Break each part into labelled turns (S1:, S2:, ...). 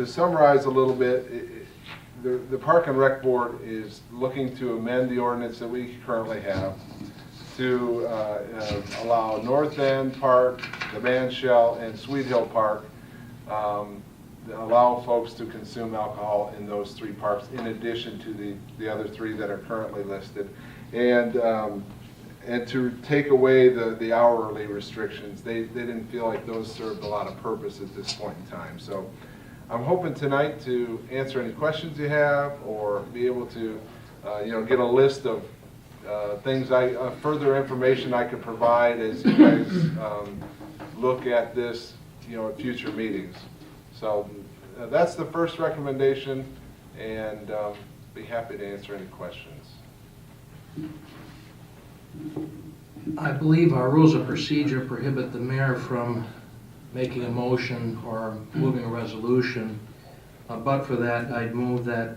S1: to summarize a little bit, the Park and Rec Board is looking to amend the ordinance that we currently have to allow North End Park, the Band Shell, and Sweet Hill Park, allow folks to consume alcohol in those 3 parks in addition to the other 3 that are currently listed, and to take away the hourly restrictions. They didn't feel like those served a lot of purpose at this point in time. So I'm hoping tonight to answer any questions you have, or be able to get a list of things, further information I could provide as you guys look at this at future meetings. So that's the first recommendation, and be happy to answer any questions.
S2: I believe our rules of procedure prohibit the mayor from making a motion or moving a resolution. But for that, I'd move that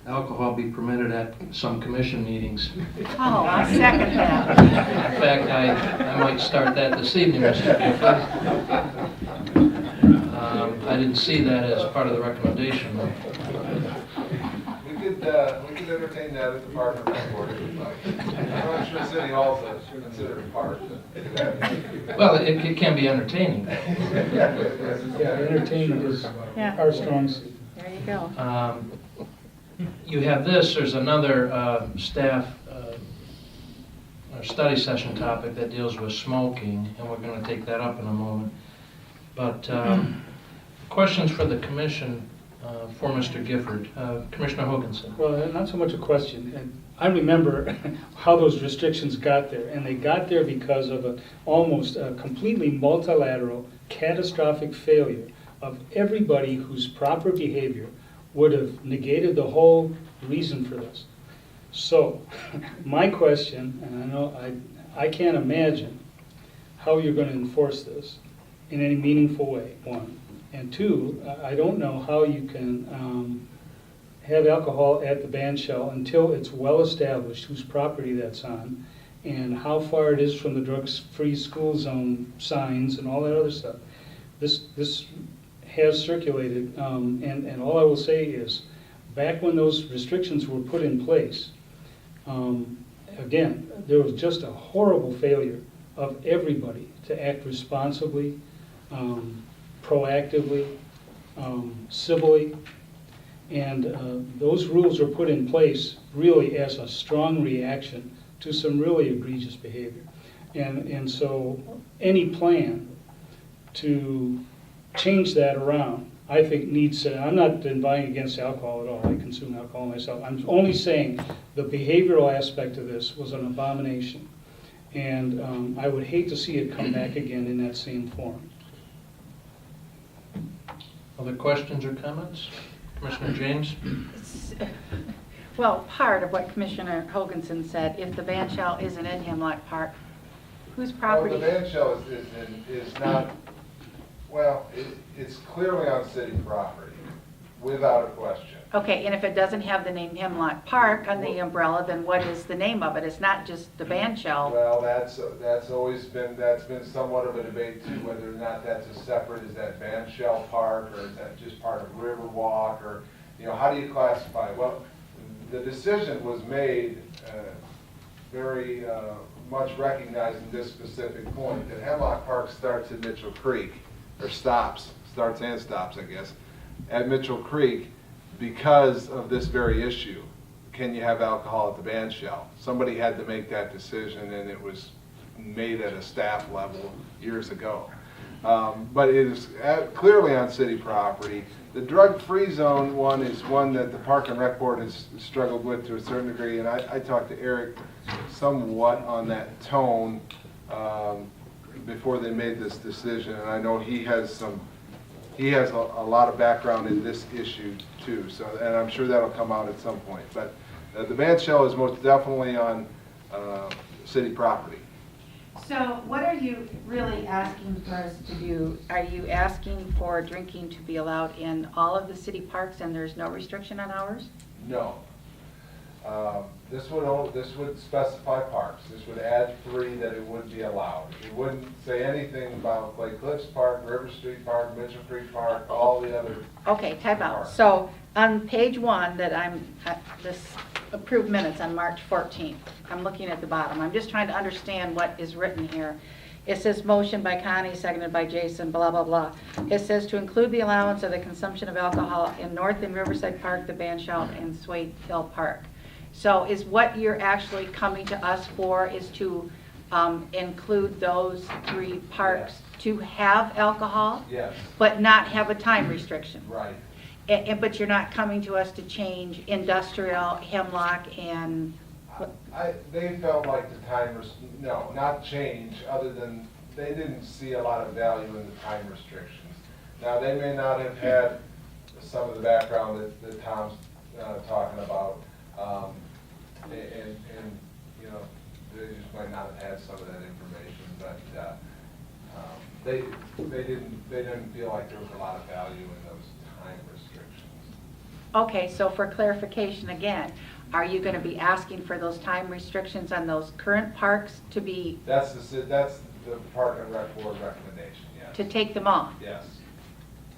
S2: alcohol be permitted at some commission meetings.
S3: Oh, I second that.
S2: In fact, I might start that this evening, Mr. Gifford. I didn't see that as part of the recommendation.
S1: We could entertain that at the Park and Rec Board if you'd like. I'm not sure City Hall is considered a park.
S2: Well, it can be entertaining.
S4: Yeah, entertainment is our strong suit.
S3: There you go.
S2: You have this, there's another staff study session topic that deals with smoking, and we're going to take that up in a moment. But questions for the commission for Mr. Gifford. Commissioner Hoganson.
S4: Well, not so much a question. And I remember how those restrictions got there, and they got there because of almost a completely multilateral, catastrophic failure of everybody whose proper behavior would have negated the whole reason for this. So, my question, and I know I can't imagine how you're going to enforce this in any meaningful way, 1. And 2, I don't know how you can have alcohol at the band shell until it's well established whose property that's on, and how far it is from the drug-free school zone signs and all that other stuff. This has circulated, and all I will say is, back when those restrictions were put in place, again, there was just a horrible failure of everybody to act responsibly, proactively, civilly, and those rules were put in place really as a strong reaction to some really egregious behavior. And so any plan to change that around, I think needs to, I'm not vying against alcohol at all, I consume alcohol myself. I'm only saying the behavioral aspect of this was an abomination. And I would hate to see it come back again in that same form.
S2: Other questions or comments? Commissioner James?
S3: Well, part of what Commissioner Hoganson said, if the band shell isn't in Hemlock Park, whose property?
S1: Well, the band shell is not, well, it's clearly on city property, without a question.
S3: Okay, and if it doesn't have the name Hemlock Park on the umbrella, then what is the name of it? It's not just the band shell.
S1: Well, that's always been, that's been somewhat of a debate too, whether or not that's a separate, is that band shell park, or is that just part of Riverwalk, or, how do you classify? Well, the decision was made very much recognizing this specific point, that Hemlock Park starts at Mitchell Creek, or starts and stops, I guess, at Mitchell Creek, because of this very issue. Can you have alcohol at the band shell? Somebody had to make that decision, and it was made at a staff level years ago. But it is clearly on city property. The drug-free zone one is one that the Park and Rec Board has struggled with to a certain degree, and I talked to Eric somewhat on that tone before they made this decision, and I know he has a lot of background in this issue too, so, and I'm sure that'll come out at some point. But the band shell is most definitely on city property.
S3: So what are you really asking for us to do? Are you asking for drinking to be allowed in all of the city parks and there's no restriction on hours?
S1: No. This would specify parks. This would add 3 that it would be allowed. It wouldn't say anything about Clay Cliffs Park, River Street Park, Mitchell Creek Park, all the other.
S3: Okay, time out.
S1: parks.
S3: So on page 1 that this approved minutes on March 14th, I'm looking at the bottom. I'm just trying to understand what is written here. It says motion by Connie, seconded by Jason, blah, blah, blah. It says to include the allowance of the consumption of alcohol in North and Riverside Park, the Band Shell, and Swade Hill Park. So is what you're actually coming to us for is to include those 3 parks to have alcohol,
S1: Yes,
S3: but not have a time restriction?
S1: right.
S3: But you're not coming to us to change industrial, Hemlock, and,
S1: They felt like the time, no, not change, other than they didn't see a lot of value in the time restrictions. Now, they may not have had some of the background that Tom's talking about, and, you know, they just might not have had some of that information, but they didn't feel like there was a lot of value in those time restrictions.
S3: okay, so for clarification again, are you going to be asking for those time restrictions on those current parks to be,
S1: That's the Park and Rec Board recommendation, yes.
S3: to take them off?
S1: Yes,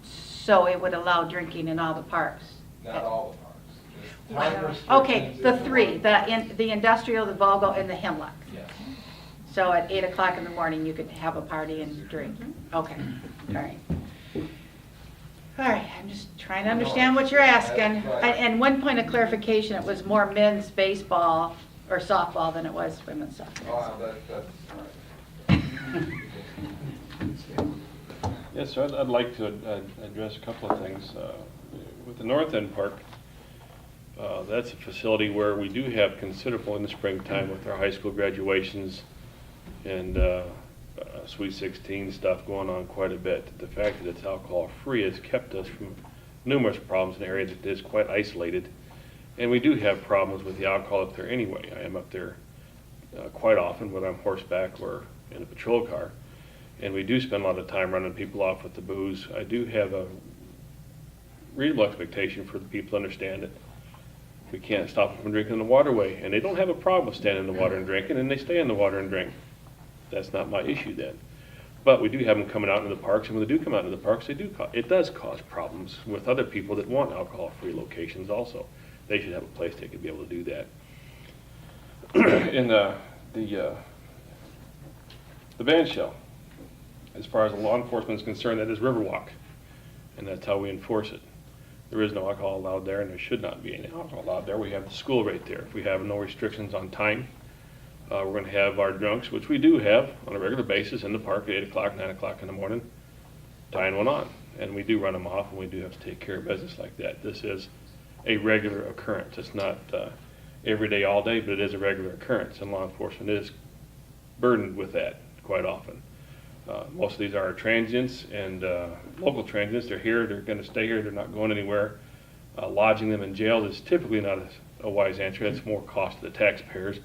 S3: So it would allow drinking in all the parks?
S1: not all the parks. Just time restrictions.
S3: Okay, the
S1: in
S3: 3,
S1: one.
S3: the industrial, the Volgo, and the Hemlock.
S1: Yes.
S3: So at 8 o'clock in the morning, you could have a party and drink? Okay, all right. All right, I'm just trying to understand what you're asking.
S1: That's right.
S3: And one point of clarification, it was more men's baseball or softball than it was women's softball.
S1: Oh, that's all right.
S5: Yes, sir, I'd like to address a couple of things. With the North End Park, that's a facility where we do have considerable in the springtime with our high school graduations and Sweet 16 stuff going on quite a bit. The fact that it's alcohol-free has kept us from numerous problems in an area that is quite isolated. And we do have problems with the alcohol up there anyway. I am up there quite often, whether I'm horseback or in a patrol car. And we do spend a lot of time running people off with the booze. I do have a reasonable expectation for the people to understand that we can't stop them from drinking in the waterway. And they don't have a problem with standing in the water and drinking, and they stay in the water and drink. That's not my issue then. But we do have them coming out into the parks, and when they do come out into the parks, it does cause problems with other people that want alcohol-free locations also. They should have a place they could be able to do that. In the band shell, as far as the law enforcement is concerned, that is Riverwalk, and that's how we enforce it. There is no alcohol allowed there, and there should not be any alcohol allowed there. We have the school right there. If we have no restrictions on time, we're going to have our drunks, which we do have on a regular basis in the park at 8 o'clock, 9 o'clock in the morning, tying one on. And we do run them off, and we do have to take care of business like that. This is a regular occurrence. It's not every day, all day, but it is a regular occurrence, and law enforcement is burdened with that quite often. Most of these are transients and local transients. They're here, they're going to stay here, they're not going anywhere. Lodging them in jail is typically not a wise answer. That's more cost to the taxpayers.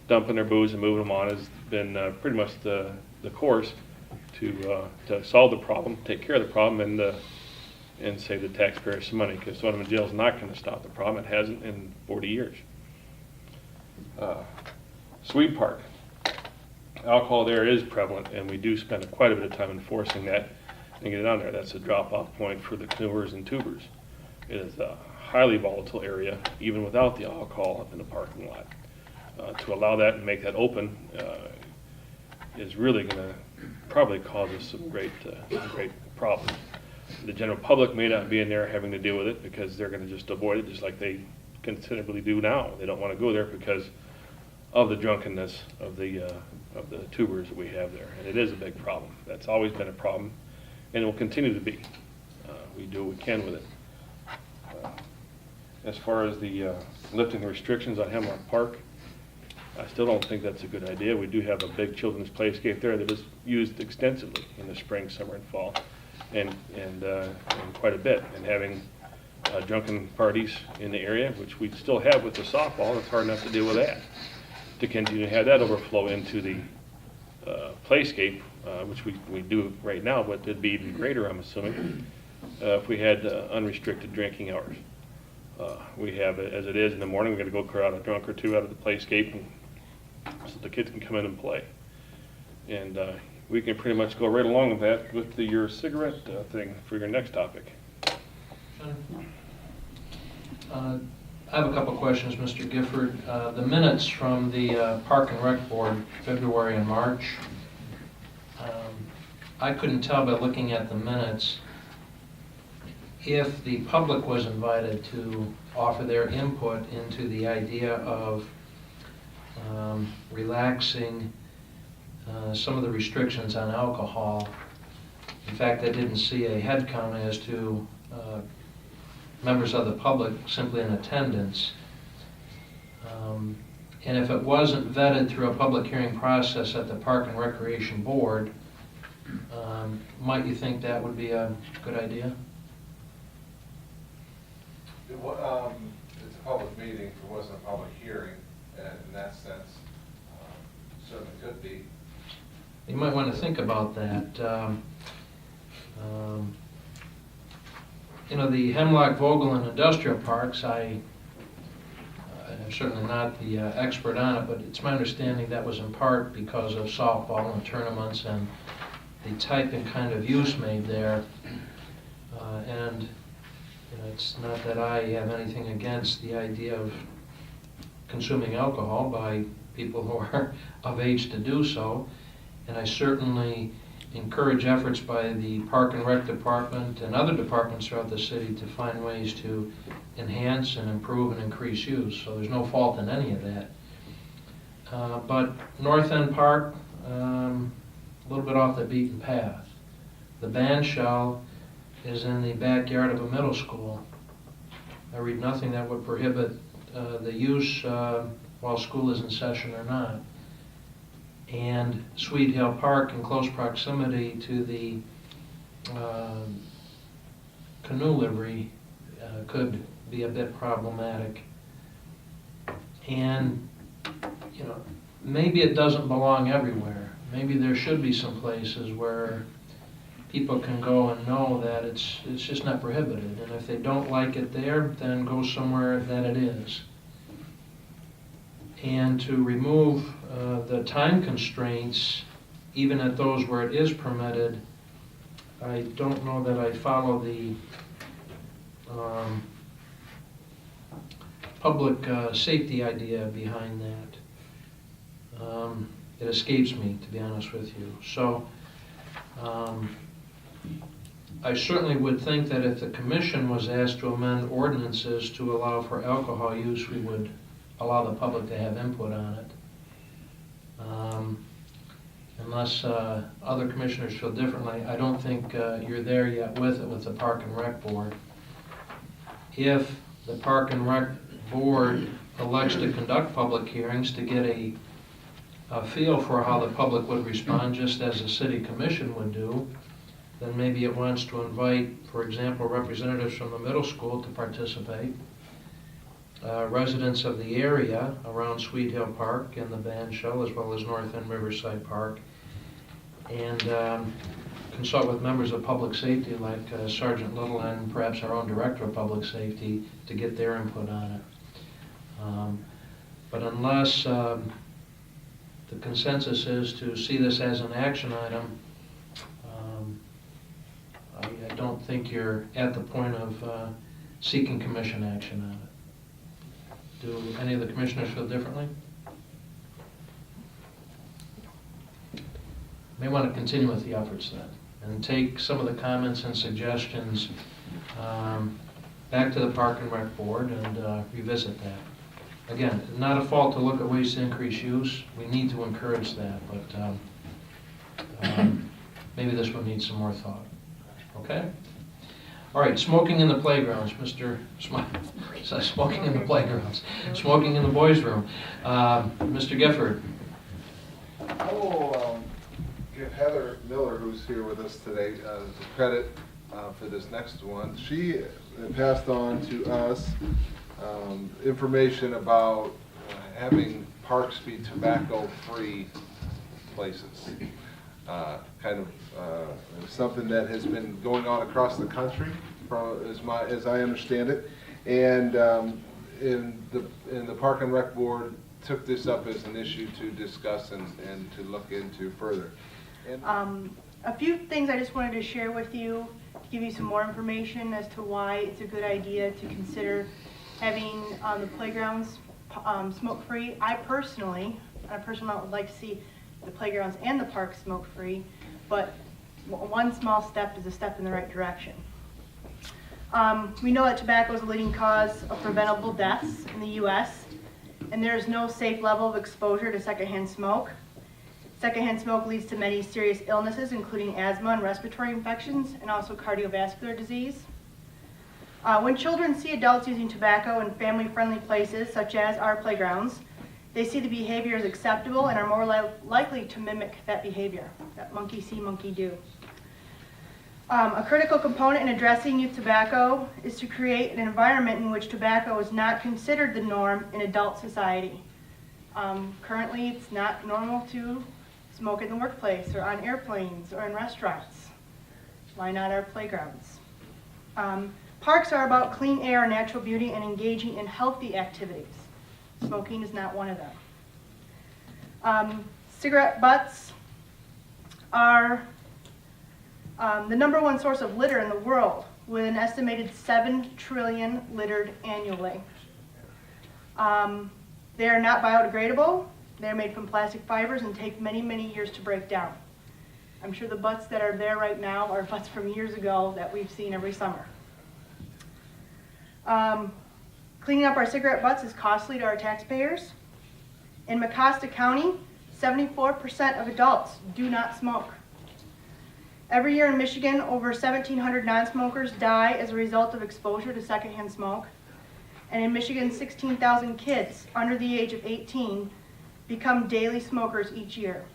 S5: Dumping their booze and moving them on has been pretty much the course to solve the problem, take care of the problem, and save the taxpayers some money, because throwing them in jail is not going to stop the problem. It hasn't in 40 years. Swede Park. Alcohol there is prevalent, and we do spend quite a bit of time enforcing that and get it on there. That's a drop-off point for the canoers and tubers. It is a highly volatile area, even without the alcohol in the parking lot. To allow that and make that open is really going to probably cause us some great problems. The general public may not be in there having to deal with it because they're going to just avoid it, just like they considerably do now. They don't want to go there because of the drunkenness of the tubers that we have there, and it is a big problem. That's always been a problem, and it will continue to be. We do what we can with it. As far as the lifting the restrictions on Hemlock Park, I still don't think that's a good idea. We do have a big children's playscape there that is used extensively in the spring, summer, and fall, and quite a bit. And having drunken parties in the area, which we still have with the softball, it's hard enough to deal with that. To continue to have that overflow into the playscape, which we do right now, but it'd be even greater, I'm assuming, if we had unrestricted drinking hours. We have it as it is in the morning, we gotta go clear out a drunk or two out of the playscape and so the kids can come in and play. And we can pretty much go right along with that with your cigarette thing for your next topic.
S2: I have a couple questions, Mr. Gifford. The minutes from the Park and Rec Board, February and March, I couldn't tell by looking at the minutes if the public was invited to offer their input into the idea of relaxing some of the restrictions on alcohol. In fact, I didn't see a head count as to members of the public simply in attendance. And if it wasn't vetted through a public hearing process at the Park and Recreation Board, might you think that would be a good idea?
S1: It's a public meeting, it wasn't a public hearing, and in that sense, certainly could be.
S2: You might want to think about that. You know, the Hemlock, Vogel, and Industrial Parks, I'm certainly not the expert on it, but it's my understanding that was in part because of softball and tournaments and the type and kind of use made there. And you know, it's not that I have anything against the idea of consuming alcohol by people who are of age to do so, and I certainly encourage efforts by the Park and Rec Department and other departments throughout the city to find ways to enhance and improve and increase use, so there's no fault in any of that. But North End Park, a little bit off the beaten path. The band shell is in the backyard of a middle school. I read nothing that would prohibit the use while school is in session or not. And Sweet Hill Park, in close proximity to the canoe livery, could be a bit problematic. And, you know, maybe it doesn't belong everywhere. Maybe there should be some places where people can go and know that it's just not prohibited. And if they don't like it there, then go somewhere that it is. And to remove the time constraints, even at those where it is permitted, I don't know that I follow the public safety idea behind that. It escapes me, to be honest with you. So I certainly would think that if the commission was asked to amend ordinances to allow for alcohol use, we would allow the public to have input on it. Unless other commissioners feel differently, I don't think you're there yet with it with the Park and Rec Board. If the Park and Rec Board elects to conduct public hearings to get a feel for how the public would respond, just as the city commission would do, then maybe it wants to invite, for example, representatives from the middle school to participate, residents of the area around Sweet Hill Park and the band shell, as well as North End Riverside Park, and consult with members of public safety like Sergeant Little and perhaps our own Director of Public Safety to get their input on it. But unless the consensus is to see this as an action item, I don't think you're at the point of seeking commission action on it. Do any of the commissioners feel differently? May want to continue with the efforts then, and take some of the comments and suggestions back to the Park and Rec Board and revisit that. Again, not a fault to look at ways to increase use. We need to encourage that, but maybe this one needs some more thought. Okay? All right, smoking in the playgrounds, Mr. Smoking in the playgrounds. Smoking in the boys' room. Mr. Gifford.
S1: I will give Heather Miller, who's here with us today, the credit for this next one. She passed on to us information about having parks be tobacco-free places. Something that has been going on across the country, as I understand it. And in the Park and Rec Board took this up as an issue to discuss and to look into further. And
S6: A few things I just wanted to share with you, give you some more information as to why it's a good idea to consider having the playgrounds smoke-free. I personally, on a personal note, would like to see the playgrounds and the parks smoke-free, but one small step is a step in the right direction. We know that tobacco is a leading cause of preventable deaths in the U.S., and there is no safe level of exposure to secondhand smoke. Secondhand smoke leads to many serious illnesses, including asthma and respiratory infections, and also cardiovascular disease. When children see adults using tobacco in family-friendly places, such as our playgrounds, they see the behavior as acceptable and are more likely to mimic that behavior, that monkey see, monkey do. A critical component in addressing youth tobacco is to create an environment in which tobacco is not considered the norm in adult society. Currently, it's not normal to smoke in the workplace or on airplanes or in restaurants. Why not our playgrounds? Parks are about clean air, natural beauty, and engaging in healthy activities. Smoking is not one of them. Cigarette butts are the #1 source of litter in the world, with an estimated 7 trillion littered annually. They are not biodegradable. They're made from plastic fibers and take many, many years to break down. I'm sure the butts that are there right now are butts from years ago that we've seen every summer. Cleaning up our cigarette butts is costly to our taxpayers. In Mecosta County, 74% of adults do not smoke. Every year in Michigan, over 1,700 non-smokers die as a result of exposure to secondhand smoke. And in Michigan, 16,000 kids under the age of 18 become daily smokers each year.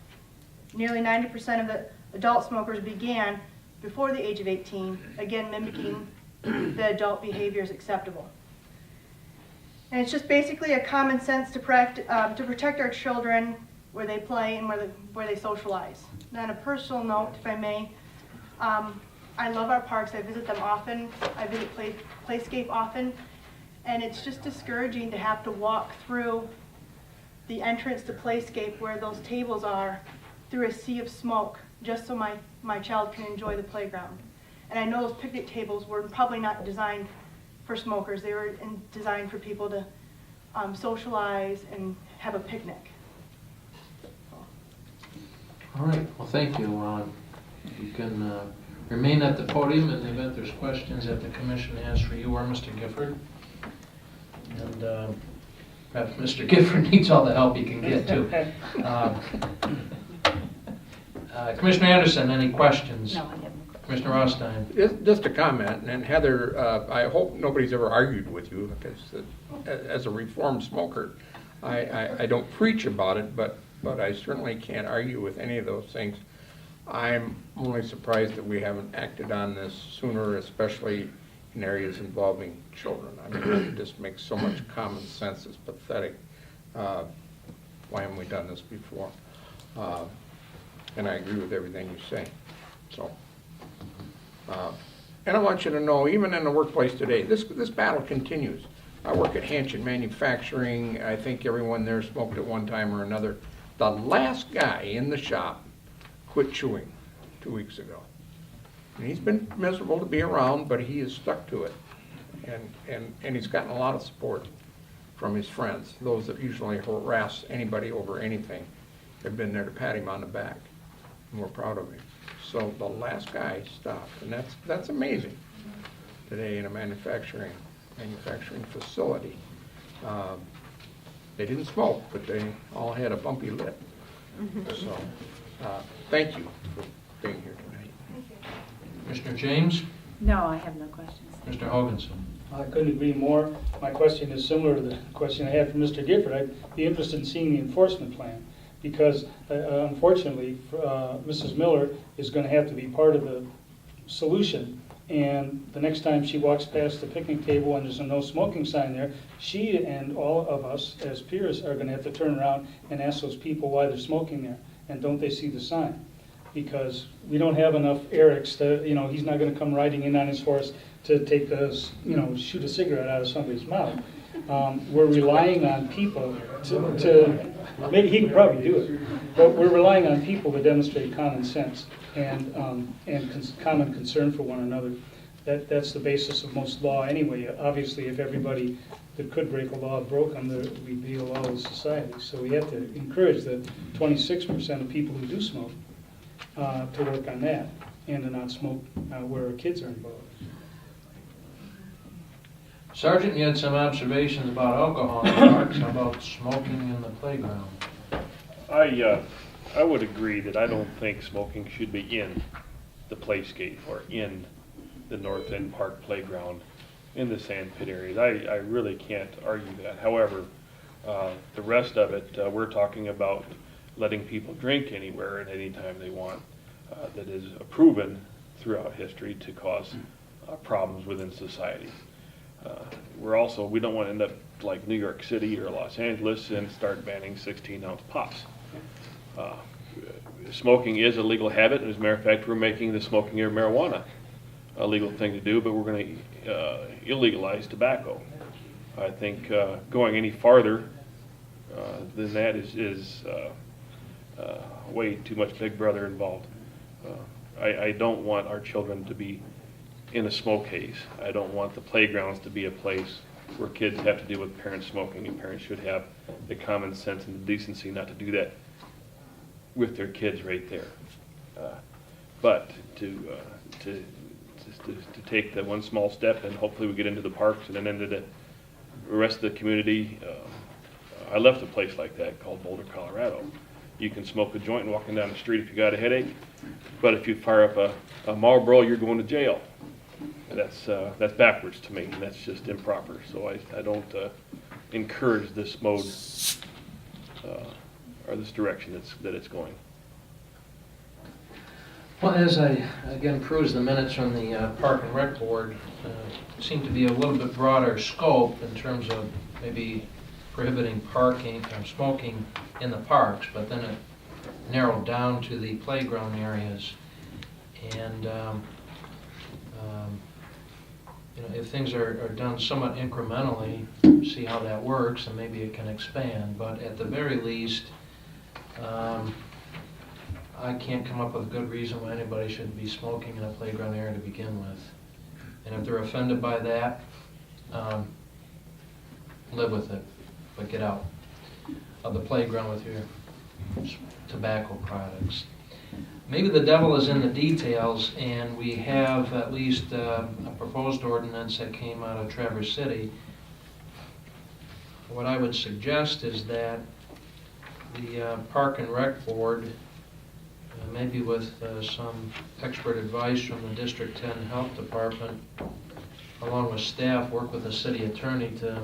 S6: Nearly 90% of the adult smokers began before the age of 18, again mimicking the adult behaviors acceptable. And it's just basically a common sense to protect our children where they play and where they socialize. Now, on a personal note, if I may, I love our parks. I visit them often. I visit Playscape often. And it's just discouraging to have to walk through the entrance to Playscape where those tables are through a sea of smoke just so my child can enjoy the playground. And I know those picnic tables were probably not designed for smokers. They were designed for people to socialize and have a picnic.
S2: All right, well, thank you. You can remain at the podium in the event there's questions that the commission has for you or Mr. Gifford. And perhaps Mr. Gifford needs all the help he can get, too. Commissioner Anderson, any questions?
S3: No, I haven't.
S2: Commissioner Rothstein?
S7: Just a comment, and Heather, I hope nobody's ever argued with you, because as a reformed smoker, I don't preach about it, but I certainly can't argue with any of those things. I'm only surprised that we haven't acted on this sooner, especially in areas involving children. I mean, it just makes so much common sense. It's pathetic. Why haven't we done this before? And I agree with everything you say. So, and I want you to know, even in the workplace today, this battle continues. I work at Hanchin Manufacturing. I think everyone there smoked at one time or another. The last guy in the shop quit chewing 2 weeks ago. And he's been miserable to be around, but he has stuck to it. And he's gotten a lot of support from his friends. Those that usually harass anybody over anything have been there to pat him on the back. And we're proud of him. So the last guy stopped, and that's amazing today in a manufacturing facility. They didn't smoke, but they all had a bumpy lip. So thank you for being here tonight.
S2: Commissioner James?
S3: No, I have no questions.
S2: Mr. Hoganson?
S4: I couldn't agree more. My question is similar to the question I had for Mr. Gifford. I'd be interested in seeing the enforcement plan, because unfortunately, Mrs. Miller is going to have to be part of the solution. And the next time she walks past the picnic table and there's a no smoking sign there, she and all of us as peers are going to have to turn around and ask those people why they're smoking there, and don't they see the sign? because we don't have enough Erics to, he's not gonna come riding in on his horse to take shoot a cigarette out of somebody's mouth. We're relying on people maybe he could probably do it, but we're relying on people to demonstrate common sense and common concern for one another. That's the basis of most law anyway. Obviously, if everybody that could break a law broke them, we'd be a lawless society. So we have to encourage the 26% of people who do smoke to work on that and to not smoke where kids are involved.
S2: Sergeant, you had some observations about alcohol in the parks. How about smoking in the playground?
S5: I would agree that I don't think smoking should be in the playscape or in the North End Park playground in the sand pit areas. I really can't argue that. However, the rest of it, we're talking about letting people drink anywhere and anytime they want. That is proven throughout history to cause problems within society. We don't want to end up like New York City or Los Angeles and start banning 16-ounce pops. Smoking is a legal habit, and as a matter of fact, we're making the smoking of marijuana a legal thing to do, but we're going to illegalize tobacco. I think going any farther than that is way too much Big Brother involved. I don't want our children to be in a smoke haze. I don't want the playgrounds to be a place where kids have to deal with parents smoking, and parents should have the common sense and the decency not to do that with their kids right there. But to take that one small step, and hopefully we get into the parks and then into the rest of the community. I left a place like that called Boulder, Colorado. You can smoke a joint walking down the street if you got a headache, but if you fire up a Marlboro, you're going to jail. That's backwards to me, and that's just improper. So I don't encourage this mode or this direction that it's going.
S2: Well, as I again peruse the minutes from the Park and Rec Board, seem to be a little bit broader scope in terms of maybe prohibiting parking or smoking in the parks, but then it narrowed down to the playground areas. And if things are done somewhat incrementally, see how that works, and maybe it can expand. But at the very least, I can't come up with a good reason why anybody should be smoking in a playground area to begin with. And if they're offended by that, live with it, but get out of the playground with your tobacco products. Maybe the devil is in the details, and we have at least a proposed ordinance that came out of Traverse City. What I would suggest is that the Park and Rec Board, maybe with some expert advice from the District 10 Health Department, along with staff, work with the city attorney to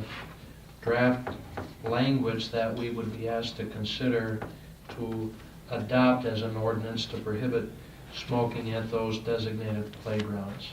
S2: draft language that we would be asked to consider to adopt as an ordinance to prohibit smoking at those designated playgrounds.